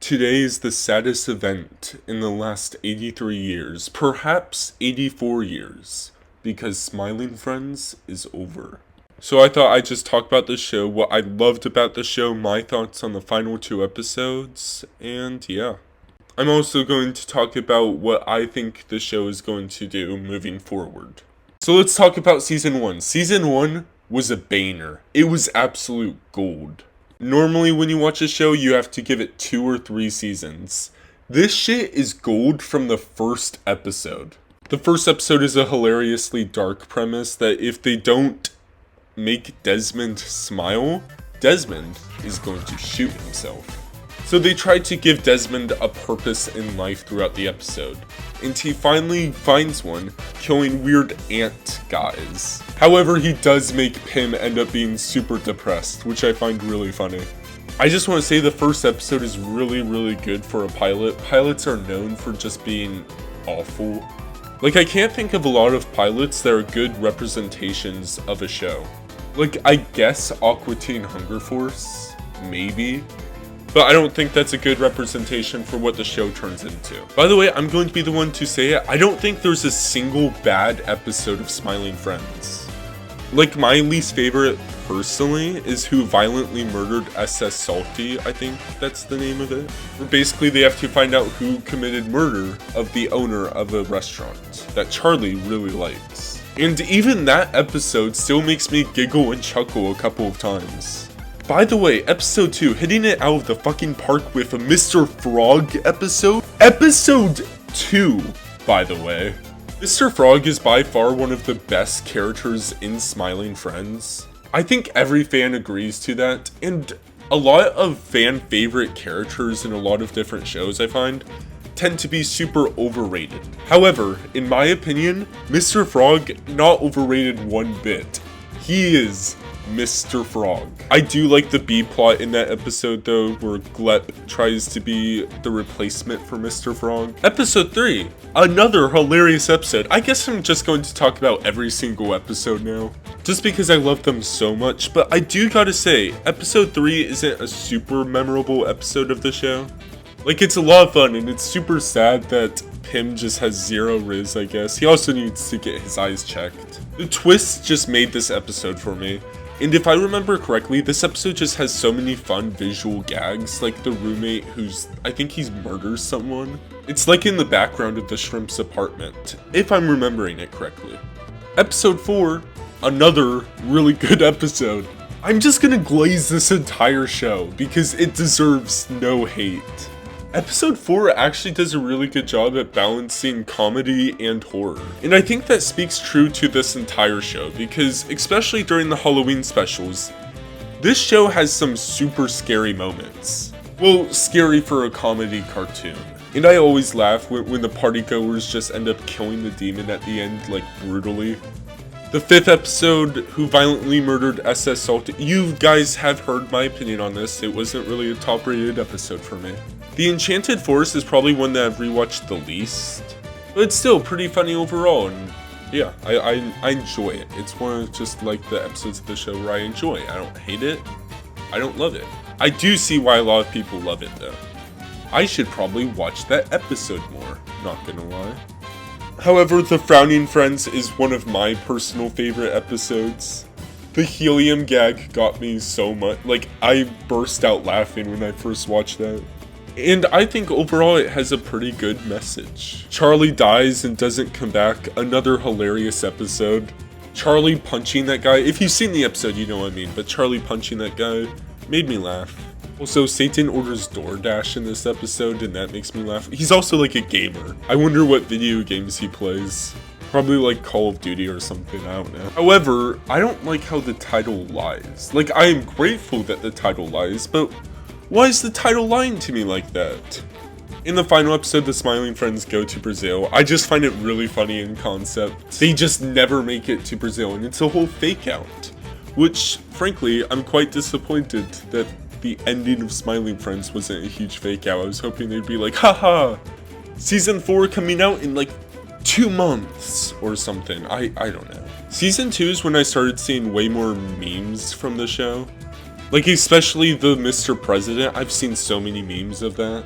Today is the saddest event in the last 83 years, perhaps 84 years, because Smiling Friends is over. So I thought I'd just talk about the show, what I loved about the show, my thoughts on the final 2 episodes, and yeah. I'm also going to talk about what I think the show is going to do moving forward. So let's talk about Season 1. Season 1 was a banger. It was absolute gold. Normally when you watch a show, you have to give it 2 or 3 seasons. This shit is gold from the first episode. The first episode is a hilariously dark premise that if they don't make Desmond smile, Desmond is going to shoot himself. So they tried to give Desmond a purpose in life throughout the episode, and he finally finds one, killing weird ant guys. However, he does make Pim end up being super depressed, which I find really funny. I just want to say the first episode is really good for a pilot. Pilots are known for just being awful. Like, I can't think of a lot of pilots that are good representations of a show. Like, I guess Aqua Teen Hunger Force, maybe. But I don't think that's a good representation for what the show turns into. By the way, I'm going to be the one to say it. I don't think there's a single bad episode of Smiling Friends. Like, my least favorite, personally, is Who Violently Murdered SS Salty, I think that's the name of it. Where basically they have to find out who committed murder of the owner of a restaurant that Charlie really likes. And even that episode still makes me giggle and chuckle a couple of times. By the way, episode 2, hitting it out of the fucking park with a Mr. Frog episode? Episode 2, by the way. Mr. Frog is by far one of the best characters in Smiling Friends. I think every fan agrees to that, and a lot of fan favorite characters in a lot of different shows, I find, tend to be super overrated. However, in my opinion, Mr. Frog, not overrated one bit. He is Mr. Frog. I do like the B plot in that episode though, where Glep tries to be the replacement for Mr. Frog. Episode 3, another hilarious episode. I guess I'm just going to talk about every single episode now, just because I love them so much, but I do gotta say, episode 3 isn't a super memorable episode of the show. Like, it's a lot of fun, and it's super sad that Pim just has 0 Riz, I guess. He also needs to get his eyes checked. The twist just made this episode for me. And if I remember correctly, this episode just has so many fun visual gags, like the roommate I think he's murders someone. It's like in the background of the shrimp's apartment, if I'm remembering it correctly. Episode 4, another really good episode. I'm just gonna glaze this entire show because it deserves no hate. Episode 4 actually does a really good job at balancing comedy and horror. And I think that speaks true to this entire show because, especially during the Halloween specials, this show has some super scary moments. Well, scary for a comedy cartoon. And I always laugh when the partygoers just end up killing the demon at the end, like, brutally. The 5th episode, Who Violently Murdered SS Salty. You guys have heard my opinion on this. It wasn't really a top rated episode for me. The Enchanted Forest is probably one that I've rewatched the least, but it's still pretty funny overall, and yeah, I enjoy it. It's one of just like the episodes of the show where I enjoy. I don't hate it, I don't love it. I do see why a lot of people love it though. I should probably watch that episode more, not gonna lie. However, The Frowning Friends is one of my personal favorite episodes. The helium gag got me so much, like, I burst out laughing when I first watched that. And I think overall it has a pretty good message. Charlie dies and doesn't come back, another hilarious episode. Charlie punching that guy, if you've seen the episode you know what I mean, but Charlie punching that guy made me laugh. Also, Satan orders DoorDash in this episode and that makes me laugh. He's also like a gamer. I wonder what video games he plays. Probably like Call of Duty or something, I don't know. However, I don't like how the title lies. Like, I am grateful that the title lies, but why is the title lying to me like that? In the final episode, the Smiling Friends go to Brazil. I just find it really funny in concept. They just never make it to Brazil, and it's a whole fake out. Which, frankly, I'm quite disappointed that the ending of Smiling Friends wasn't a huge fake out. I was hoping they'd be like, haha, Season 4 coming out in like 2 months or something. I don't know. Season 2 is when I started seeing way more memes from the show. Like, especially the Mr. President, I've seen so many memes of that.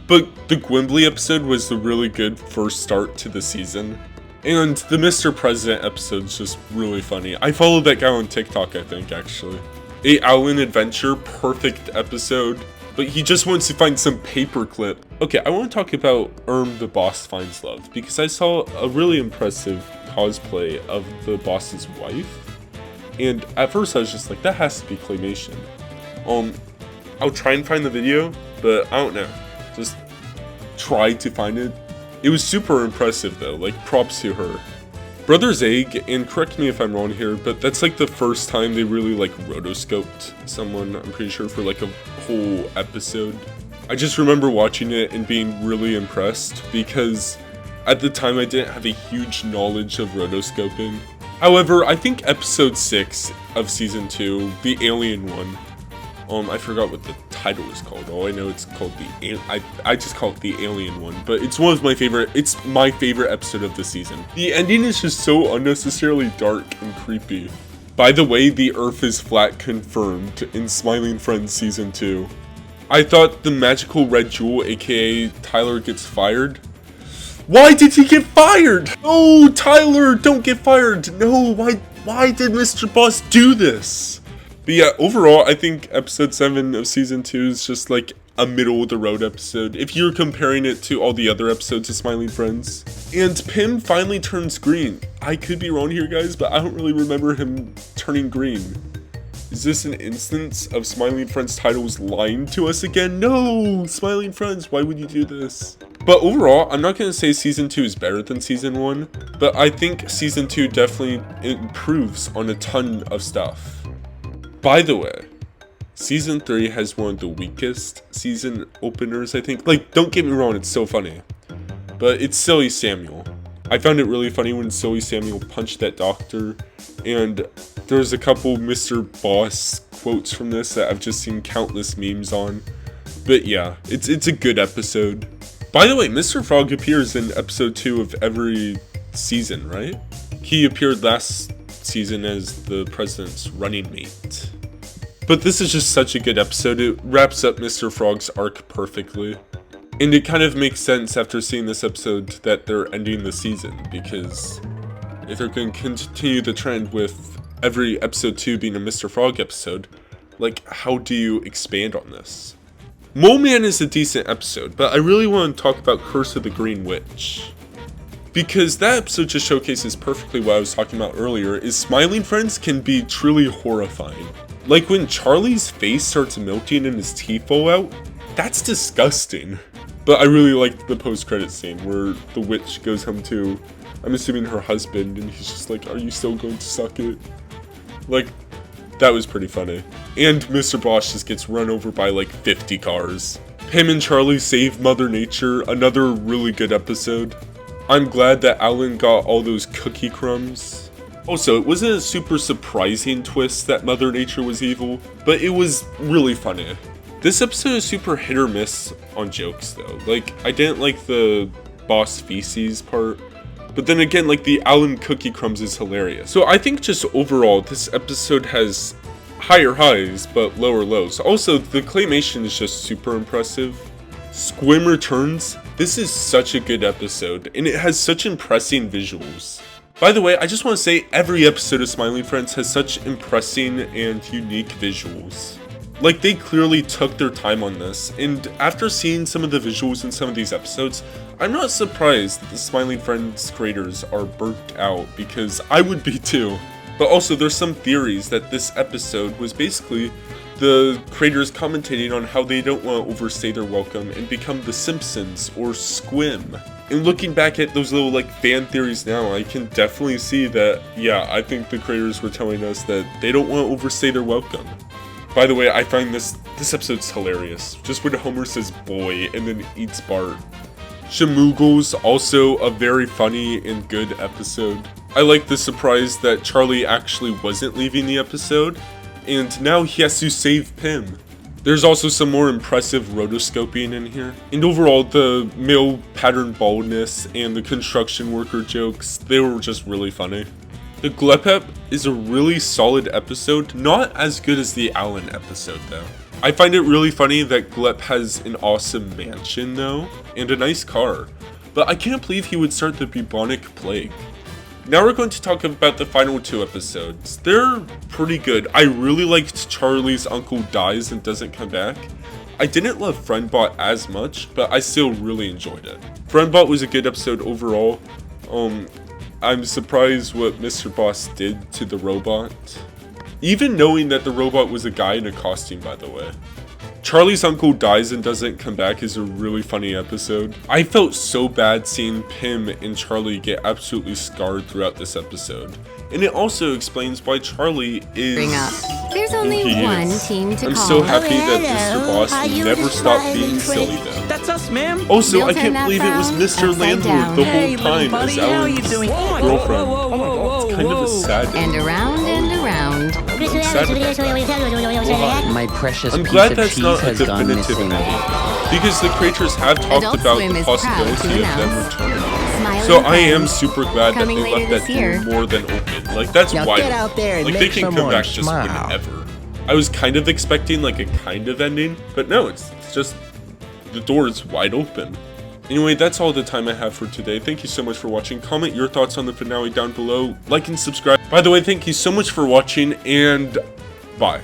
But the Gwimbly episode was the really good first start to the season. And the Mr. President episode's just really funny. I followed that guy on TikTok, I think, actually. A Alan Adventure, perfect episode. But he just wants to find some paperclip. Okay, I want to talk about the Boss Finds Love, because I saw a really impressive cosplay of the boss's wife. And at first I was just like, that has to be claymation. I'll try and find the video, but I don't know. Just try to find it. It was super impressive though, like props to her. Brother's Egg, and correct me if I'm wrong here, but that's like the first time they really like rotoscoped someone, I'm pretty sure, for like a whole episode. I just remember watching it and being really impressed because at the time I didn't have a huge knowledge of rotoscoping. However, I think episode 6 of season 2, the alien one, I forgot what the title is called. Oh, I know it's called I just call it the alien one, but it's one of my favorite, it's my favorite episode of the season. The ending is just so unnecessarily dark and creepy. By the way, the Earth is flat confirmed in Smiling Friends season 2. I thought the magical red jewel, aka Tyler, gets fired. Why did he get fired? No, Tyler, don't get fired. No, why did Mr. Boss do this? But yeah, overall, I think episode 7 of season 2 is just like a middle-of-the-road episode, if you're comparing it to all the other episodes of Smiling Friends. And Pim finally turns green. I could be wrong here, guys, but I don't really remember him turning green. Is this an instance of Smiling Friends titles lying to us again? No! Smiling Friends, why would you do this? But overall, I'm not going to say season 2 is better than season 1, but I think season 2 definitely improves on a ton of stuff. By the way, season 3 has one of the weakest season openers, I think. Like, don't get me wrong, it's so funny. But it's Silly Samuel. I found it really funny when Silly Samuel punched that doctor. And there's a couple Mr. Boss quotes from this that I've just seen countless memes on. But yeah, it's a good episode. By the way, Mr. Frog appears in episode 2 of every season, right? He appeared last season as the president's running mate. But this is just such a good episode. It wraps up Mr. Frog's arc perfectly. And it kind of makes sense after seeing this episode that they're ending the season, because if they're going to continue the trend with every episode 2 being a Mr. Frog episode, like, how do you expand on this? Mole Man is a decent episode, but I really want to talk about Curse of the Green Witch. Because that episode just showcases perfectly what I was talking about earlier, is Smiling Friends can be truly horrifying. Like when Charlie's face starts melting and his teeth fall out, that's disgusting. But I really liked the post-credit scene where the witch goes home to, I'm assuming, her husband, and he's just like, are you still going to suck it? Like, that was pretty funny. And Mr. Boss just gets run over by like 50 cars. Pim and Charlie save Mother Nature, another really good episode. I'm glad that Alan got all those cookie crumbs. Also, it wasn't a super surprising twist that Mother Nature was evil, but it was really funny. This episode is super hit or miss on jokes though. Like, I didn't like the boss feces part, but then again, like, the Alan cookie crumbs is hilarious. So I think just overall, this episode has higher highs, but lower lows. Also, the claymation is just super impressive. Squim returns. This is such a good episode, and it has such impressive visuals. By the way, I just want to say every episode of Smiling Friends has such impressive and unique visuals. Like, they clearly took their time on this, and after seeing some of the visuals in some of these episodes, I'm not surprised that the Smiling Friends creators are burnt out, because I would be too. But also, there's some theories that this episode was basically the creators commentating on how they don't want to overstay their welcome and become the Simpsons or Squim. And looking back at those little like fan theories now, I can definitely see that, yeah, I think the creators were telling us that they don't want to overstay their welcome. By the way, I find this episode's hilarious. Just when Homer says boy and then eats Bart. Shamoogle's also a very funny and good episode. I like the surprise that Charlie actually wasn't leaving the episode, and now he has to save Pim. There's also some more impressive rotoscoping in here. And overall, the male pattern baldness and the construction worker jokes, they were just really funny. The Glepep is a really solid episode, not as good as the Alan episode though. I find it really funny that Glep has an awesome mansion though, and a nice car, but I can't believe he would start the bubonic plague. Now we're going to talk about the final 2 episodes. They're pretty good. I really liked Charlie's uncle dies and doesn't come back. I didn't love Friendbot as much, but I still really enjoyed it. Friendbot was a good episode overall. I'm surprised what Mr. Boss did to the robot. Even knowing that the robot was a guy in a costume, by the way. Charlie's uncle dies and doesn't come back is a really funny episode. I felt so bad seeing Pim and Charlie get absolutely scarred throughout this episode. And it also explains why Charlie is Bring up. There's only who he one is. team to I'm call. so happy Oh, that Mr. hello. Boss Are you never the stopped being smiling silly friend? though. That's us, ma'am. Also, We'll I turn can't that believe it was frown Mr. upside Landlord down. the Hey, whole little time buddy, as how Alan's you doing? Oh my girlfriend. God, whoa, It's kind of a sad And around and around. I'm sad about that. My precious I'm piece glad of that's cheese not a has gone definitive missing. ending, because the creators have talked Adult about Swim the is proud possibility to of them announce returning. Smiling So I am Friends. super glad that Coming they later left that this year. door more than open. Like, that's Now wild. get out there and Like, they make can come someone back just smile. whenever. I was kind of expecting like a kind of ending, but no, it's just the door is wide open. Anyway, that's all the time I have for today. Thank you so much for watching. Comment your thoughts on the finale down below. Like and subscribe. By the way, thank you so much for watching, and bye.